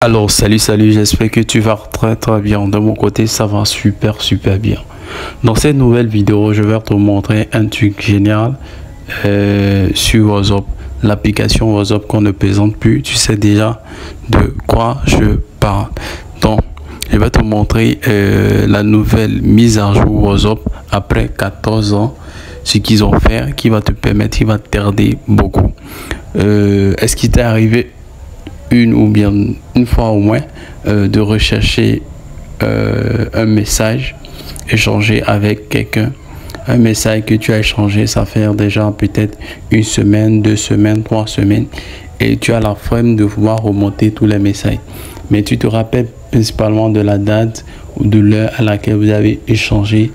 Alors salut, j'espère que tu vas très bien. De mon côté, ça va super bien. Dans cette nouvelle vidéo, je vais te montrer un truc génial sur WhatsApp, l'application WhatsApp qu'on ne présente plus. Tu sais déjà de quoi je parle. Donc, je vais te montrer la nouvelle mise à jour WhatsApp après 14 ans, ce qu'ils ont fait, qui va te permettre, qui va t'aider beaucoup. Est-ce qu'il t'est arrivé une fois au moins de rechercher un message échangé avec quelqu'un, un message que tu as échangé, ça fait déjà peut-être une semaine, 2 semaines, 3 semaines, et tu as la flemme de pouvoir remonter tous les messages, mais tu te rappelles principalement de la date ou de l'heure à laquelle vous avez échangé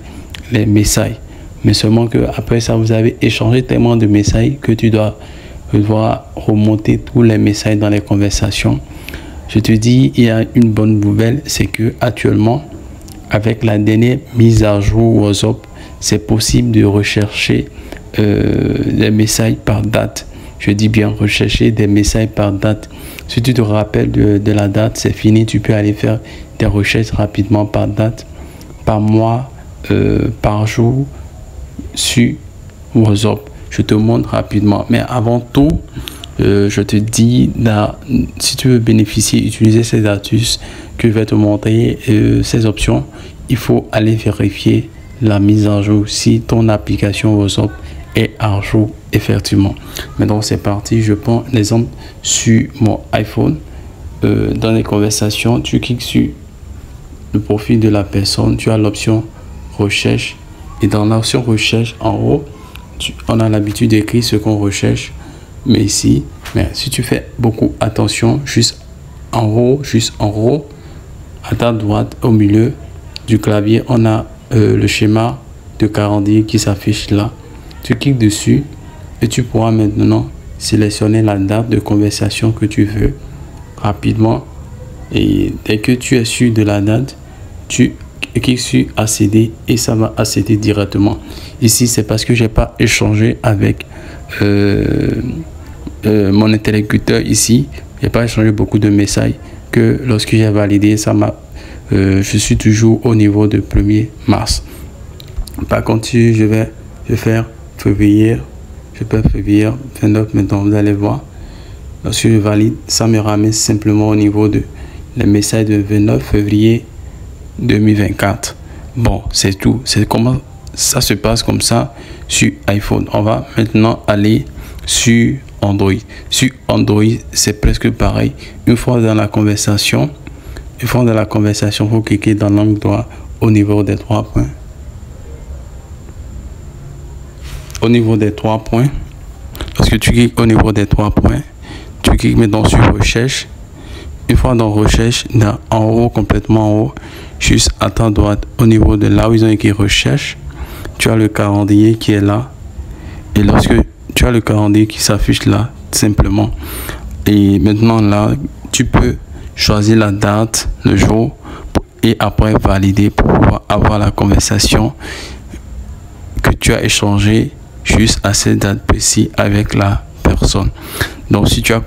les messages, mais seulement que après ça vous avez échangé tellement de messages que tu dois remonter tous les messages dans les conversations. Je te dis, il y a une bonne nouvelle, c'est que actuellement, avec la dernière mise à jour WhatsApp, c'est possible de rechercher des messages par date. Je dis bien rechercher des messages par date. Si tu te rappelles de la date, c'est fini, tu peux aller faire des recherches rapidement par date, par mois, par jour sur WhatsApp. Je te montre rapidement, mais avant tout, je te dis, si tu veux bénéficier, utiliser ces astuces que je vais te montrer, ces options, il faut aller vérifier la mise à jour si ton application WhatsApp est à jour effectivement. Maintenant c'est parti, je prends l'exemple sur mon iPhone. Dans les conversations, tu cliques sur le profil de la personne, tu as l'option recherche, et dans l'option recherche en haut, on a l'habitude d'écrire ce qu'on recherche, mais ici, si tu fais beaucoup attention, juste en haut, à ta droite, au milieu du clavier, on a le schéma de calendrier qui s'affiche là. Tu cliques dessus et tu pourras maintenant sélectionner la date de conversation que tu veux rapidement. Et dès que tu es sûr de la date, tu clique sur accéder et ça va accéder directement. Ici c'est parce que j'ai pas échangé avec mon interlocuteur. Ici j'ai pas échangé beaucoup de messages, que lorsque j'ai validé ça m'a je suis toujours au niveau de 1er mars. Par contre, si je vais faire février, je peux février 29. Maintenant vous allez voir, lorsque je valide, ça me ramène simplement au niveau de les messages de 29 février 2024. Bon, c'est tout. C'est comment ça se passe comme ça sur iPhone. On va maintenant aller sur Android. Sur Android, c'est presque pareil. Une fois dans la conversation, il faut cliquer dans l'angle droit au niveau des 3 points. Au niveau des 3 points, lorsque tu cliques au niveau des 3 points, tu cliques maintenant sur recherche. Une fois dans recherche, en haut, complètement en haut, juste à ta droite, au niveau de là où ils ont écrit recherche, tu as le calendrier qui est là. Et lorsque tu as le calendrier qui s'affiche là, simplement, et maintenant là, tu peux choisir la date, le jour, et après valider pour pouvoir avoir la conversation que tu as échangée juste à cette date précise avec la personne. Donc si tu as